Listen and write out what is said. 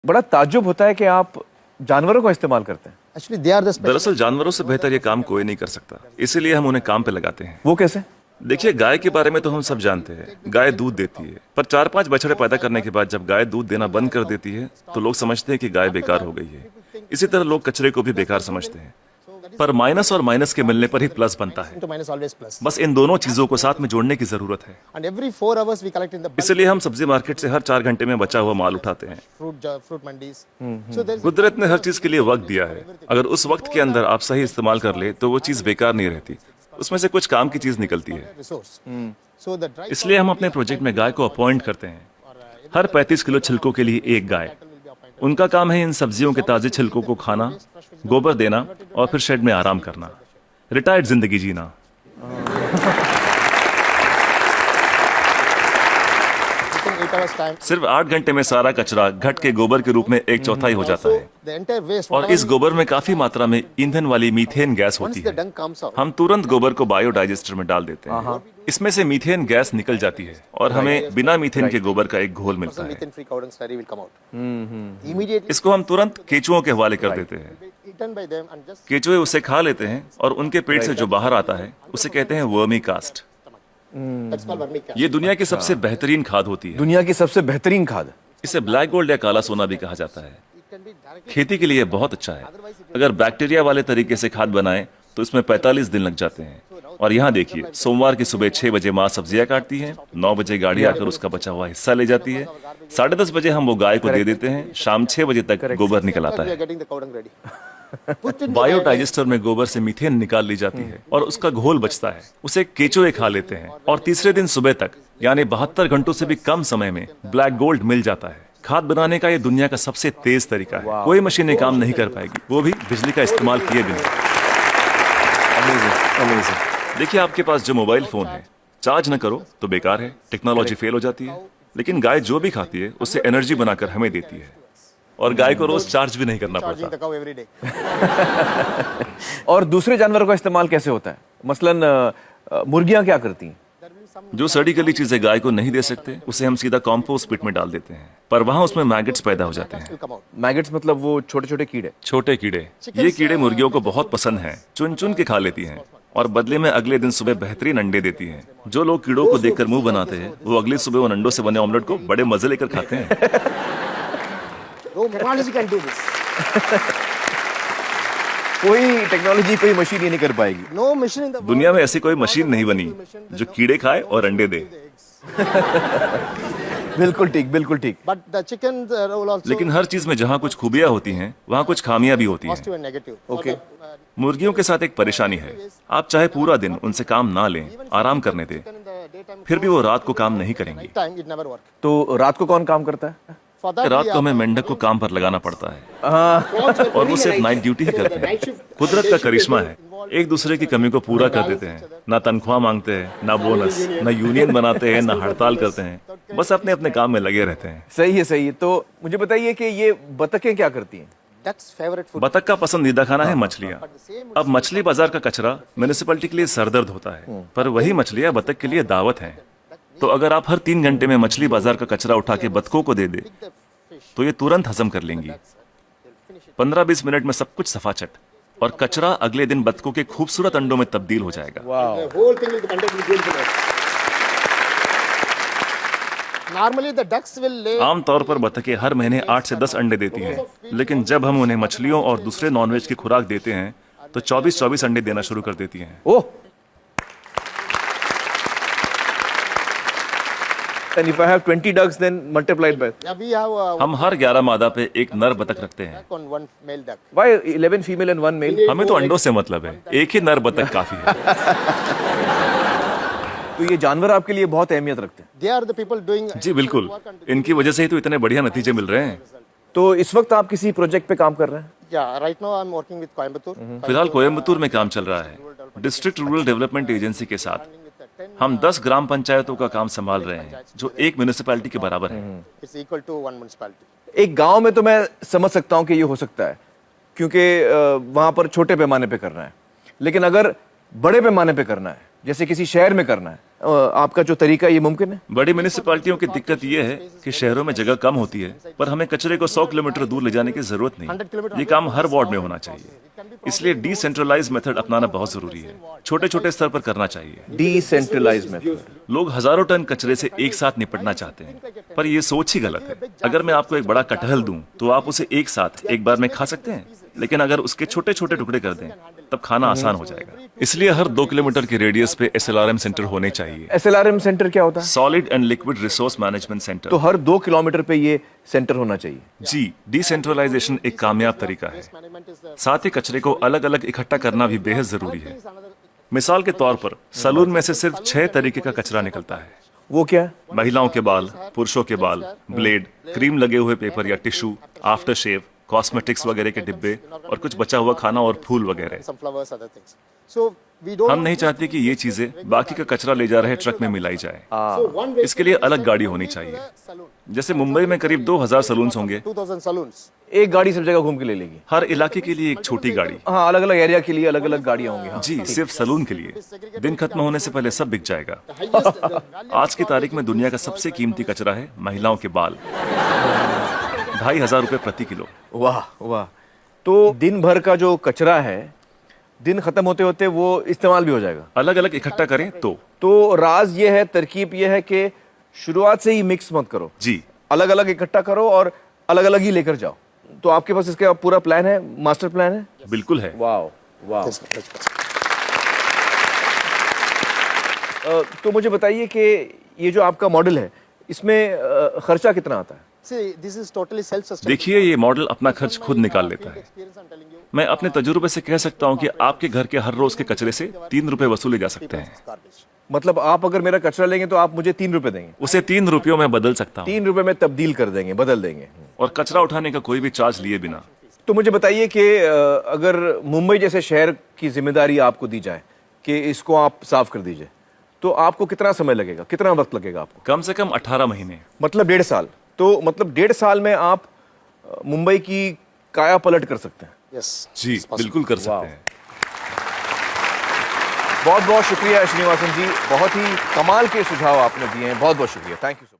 बड़ा ताज्जुब होता है कि आप जानवरों का इस्तेमाल करते हैं। Actually, they are the special. दरअसल जानवरों से बेहतर ये काम कोई नहीं कर सकता, इसीलिए हम उन्हें काम पे लगाते हैं। वो कैसे? देखिए, गाय के बारे में तो हम सब जानते हैं, गाय दूध देती है, पर 4-5 बछड़े पैदा करने के बाद जब गाय दूध देना बंद कर देती है तो लोग समझते हैं कि गाय बेकार हो गई है। इसी तरह लोग कचरे को भी बेकार समझते हैं, पर माइनस और माइनस के मिलने पर ही प्लस बनता है। To minus always plus. बस इन दोनों चीजों को साथ में जोड़ने की जरूरत है। And every 4 hours we collect in the bulk इसलिए हम सब्जी मार्केट से हर 4 घंटे में बचा हुआ माल उठाते हैं। fruit mandis. So there's कुदरत ने हर चीज के लिए वक्त दिया है, अगर उस वक्त के अंदर आप सही इस्तेमाल कर ले तो वो चीज बेकार नहीं रहती, उसमें से कुछ काम की चीज निकलती है। resource. So the dry इसलिए हम अपने प्रोजेक्ट में गाय को अपॉइंट करते हैं, हर 35 किलो छिलकों के लिए एक गाय। उनका काम है इन सब्जियों के ताजे छिलकों को खाना, गोबर देना और फिर शेड में आराम करना, रिटायर्ड जिंदगी जीना। within 8 hours time. सिर्फ 8 घंटे में सारा कचरा घट के गोबर के रूप में 1/4 हो जाता है, The entire waste. और इस गोबर में काफी मात्रा में ईंधन वाली मीथेन गैस Once होती the है। dung comes out. हम तुरंत गोबर को बायोडाइजेस्टर में डाल देते हैं, इसमें से मीथेन गैस निकल जाती है और हमें बिना मीथेन के गोबर का एक घोल मिलता है। Methane free cow dung slurry will come out. Immediately इसको हम तुरंत केचुओं के हवाले कर देते हैं। eaten by them and just केचुए उसे खा लेते हैं और उनके पेट से जो बाहर आता है उसे कहते हैं vermi cast. that's called vermicast. ये दुनिया की सबसे बेहतरीन खाद होती है। दुनिया की सबसे बेहतरीन खाद। इसे ब्लैक गोल्ड या काला सोना भी कहा जाता है। It can be directly. खेती के लिए बहुत अच्छा है। अगर बैक्टीरिया वाले तरीके से खाद बनाएं तो इसमें 45 दिन लग जाते हैं। और यहाँ देखिए, सोमवार की सुबह 6 बजे माँ सब्जियां काटती है, 9 बजे गाड़ी आकर उसका बचा हुआ हिस्सा ले जाती है, 10:30 बजे हम वो गाय को दे देते हैं, शाम 6 बजे तक गोबर निकल आता We are है। getting the cow dung ready. Put in the biodigester में गोबर से मीथेन निकाल ली जाती है और उसका घोल बचता है, उसे केचुए खा लेते हैं और तीसरे दिन सुबह तक यानी 72 घंटों से भी कम समय में ब्लैक गोल्ड मिल जाता है। खाद बनाने का ये दुनिया का सबसे तेज तरीका है, कोई मशीनें काम नहीं कर पाएगी, वो भी बिजली का इस्तेमाल किए बिना। Amazing, amazing. देखिए, आपके पास जो मोबाइल फोन है, चार्ज न करो तो बेकार है, टेक्नोलॉजी फेल हो जाती है, लेकिन गाय जो भी खाती है उससे एनर्जी बनाकर हमें देती है और गाय को रोज चार्ज भी नहीं करना charging पड़ता। the cow every day. और दूसरे जानवरों का इस्तेमाल कैसे होता है? मसलन मुर्गियां क्या करती हैं? There will be some जो सड़ी गली चीजें गाय को नहीं दे सकते उसे हम सीधा कॉम्पोस्ट पिट में डाल देते हैं, पर वहां उसमें मैगट्स पैदा हो जाते हैं। will come out. मैगट्स मतलब वो छोटे छोटे कीड़े। छोटे कीड़े, ये कीड़े मुर्गियों को बहुत पसंद हैं, चुन चुन के खा लेती हैं और बदले में अगले दिन सुबह बेहतरीन अंडे देती हैं। जो लोग कीड़ों को देखकर मुंह बनाते हैं वो अगली सुबह उन अंडों से बने ऑमलेट को बड़े मजे लेकर खाते हैं। No technology can do this. कोई टेक्नोलॉजी, कोई मशीन ये नहीं कर पाएगी। No machine in the world. दुनिया में ऐसी कोई मशीन नहीं बनी जो कीड़े खाए और अंडे दे। बिल्कुल ठीक, बिल्कुल ठीक। But the chickens will also लेकिन हर चीज में जहाँ कुछ खूबियां होती हैं वहाँ कुछ खामियां भी होती हैं। positive and negative. Okay. मुर्गियों के साथ एक परेशानी है, आप चाहे पूरा दिन उनसे काम ना लें, आराम करने दें, In the daytime, फिर भी वो रात को काम नहीं करेंगी। night time it never work. तो रात को कौन काम करता है? For that रात we को are हमें मेंढक को काम पर लगाना पड़ता है और वो सिर्फ नाइट ड्यूटी ही करते हैं। कुदरत का करिश्मा है, एक दूसरे की कमी को पूरा कर देते हैं, ना तनख्वाह मांगते हैं, ना बोनस, ना यूनियन बनाते हैं, ना हड़ताल करते हैं, बस अपने अपने काम में लगे रहते हैं। सही है, सही है। तो मुझे बताइए कि ये बतखें क्या करती हैं? duck's favorite food. बतख का पसंदीदा खाना है मछलियाँ। अब मछली बाजार का कचरा म्यूनिसिपैलिटी के लिए सरदर्द होता है, पर वही मछलियाँ बतख के लिए दावत हैं। तो अगर आप हर 3 घंटे में मछली बाजार का कचरा उठा के बतखों को दे दे तो ये तुरंत हजम कर लेंगी। 15-20 मिनट में सब कुछ सफाचट, और कचरा अगले दिन बतखों के खूबसूरत अंडों में तब्दील हो जाएगा। The whole thing will be conducted will go into that. Normally the ducks will lay आमतौर पर बतखें हर महीने 8 से 10 अंडे देती हैं, लेकिन जब हम उन्हें मछलियों और दूसरे नॉनवेज की खुराक देते हैं तो 24-24 अंडे देना शुरू कर देती हैं। ओह, and if I have 20 ducks then multiplied by yeah, we have a हम हर 11 मादा पे एक नर बतख रखते हैं। duck on one male duck. why 11 female and 1 male? हमें तो अंडों से मतलब है, एक ही नर बतख काफी है। तो ये जानवर आपके लिए बहुत अहमियत रखते हैं। They are the people doing जी बिल्कुल, इनकी वजह से ही तो इतने बढ़िया नतीजे मिल रहे हैं। तो इस वक्त आप किसी प्रोजेक्ट पे काम कर रहे हैं? yeah, right now I'm working with Coimbatore. फिलहाल कोयम्बतूर में काम चल रहा है, डिस्ट्रिक्ट रूरल डेवलपमेंट एजेंसी के साथ। हम 10 ग्राम पंचायतों का काम संभाल रहे हैं जो एक म्यूनिसिपैलिटी के बराबर है। It's equal to one municipality. एक गांव में तो मैं समझ सकता हूं कि ये हो सकता है क्योंकि वहां पर छोटे पैमाने पे करना है, लेकिन अगर बड़े पैमाने पे करना है, जैसे किसी शहर में करना है, आपका जो तरीका ये मुमकिन है? बड़ी म्यूनिसिपैलिटियों की दिक्कत यह है कि शहरों में जगह कम होती है, पर हमें कचरे को 100 किलोमीटर दूर ले जाने की जरूरत नहीं। ये काम हर वार्ड में होना चाहिए। इसलिए डिसेंट्रलाइज मेथड अपनाना बहुत जरूरी है। छोटे छोटे स्तर पर करना चाहिए। Decentralise method. लोग हजारों टन कचरे से एक साथ निपटना चाहते हैं, पर ये सोच ही गलत है। अगर मैं आपको एक बड़ा कटहल दूं, तो आप उसे एक साथ एक बार में खा सकते हैं, लेकिन अगर उसके छोटे छोटे टुकड़े कर दें, तब खाना आसान हो जाएगा। इसलिए हर 2 किलोमीटर के रेडियस पे SLRM सेंटर होने चाहिए। SLRM सेंटर क्या होता है? Solid and liquid resource management centre. तो हर 2 किलोमीटर पे ये सेंटर होना चाहिए। जी, डिसेंट्रलाइजेशन एक कामयाब तरीका है। साथ ही कचरे को अलग अलग इकट्ठा करना भी बेहद जरूरी है। मिसाल के तौर पर सलून में से सिर्फ 6 तरीके का कचरा निकलता है। वो क्या है? महिलाओं के बाल, पुरुषों के बाल, ब्लेड, क्रीम लगे हुए पेपर या टिश्यू, आफ्टर शेव, कॉस्मेटिक्स वगैरह के डिब्बे और कुछ बचा हुआ खाना और फूल वगैरह। Some flowers, other things. So we don't. हम नहीं चाहते कि ये चीजें बाकी का कचरा ले जा रहे ट्रक में मिलाई जाए। So one way इसके लिए अलग गाड़ी होनी चाहिए। saloon. जैसे मुंबई में करीब 2000 सलून्स होंगे। 2000 saloons. एक गाड़ी सब जगह घूम के ले लेगी। हर इलाके के लिए एक छोटी गाड़ी। हाँ, अलग अलग एरिया के लिए अलग अलग गाड़ियां होंगी। हाँ। जी, सिर्फ सलून के लिए। दिन खत्म होने से पहले सब बिक जाएगा। Highest, the value आज की तारीख में दुनिया का सबसे कीमती कचरा है महिलाओं के बाल। 2500 रुपए प्रति किलो। वाह वाह। तो दिन भर का जो कचरा है, दिन खत्म होते होते वो इस्तेमाल भी हो जाएगा। अलग अलग इकट्ठा करें तो राज ये है, तरकीब ये है कि शुरुआत से ही मिक्स मत करो। जी, अलग अलग इकट्ठा करो और अलग अलग ही लेकर जाओ। तो आपके पास इसका पूरा प्लान है, मास्टर प्लान है? बिल्कुल है। वाह वाह। Yes, that's- तो मुझे बताइए कि ये जो आपका मॉडल है, इसमें खर्चा कितना आता है? See, this is totally self-sustainable. देखिए, ये मॉडल अपना खर्च खुद निकाल लेता है। Experience, I'm telling you. मैं अपने तजुर्बे से कह सकता हूँ कि आपके घर के हर रोज के कचरे से 3 रुपए वसूले जा सकते हैं। Garbage. मतलब आप अगर मेरा कचरा लेंगे तो आप मुझे 3 रुपए देंगे? उसे 3 रुपयों में बदल सकता हूँ 3 रुपए में तब्दील कर देंगे, बदल देंगे। और कचरा उठाने का कोई भी चार्ज लिए बिना। तो मुझे बताइए कि अगर मुंबई जैसे शहर की जिम्मेदारी आपको दी जाए कि इसको आप साफ कर दीजिए, तो आपको कितना समय लगेगा, कितना वक्त लगेगा आपको? कम से कम 18 महीने। मतलब 1.5 साल। तो मतलब 1.5 साल में आप मुंबई की काया पलट कर सकते हैं। Yes. Ji, it's possible. बिल्कुल कर सकते हैं। बहुत बहुत शुक्रिया श्रीनिवासन जी, बहुत ही कमाल के सुझाव आपने दिए हैं। बहुत बहुत शुक्रिया, थैंक यू।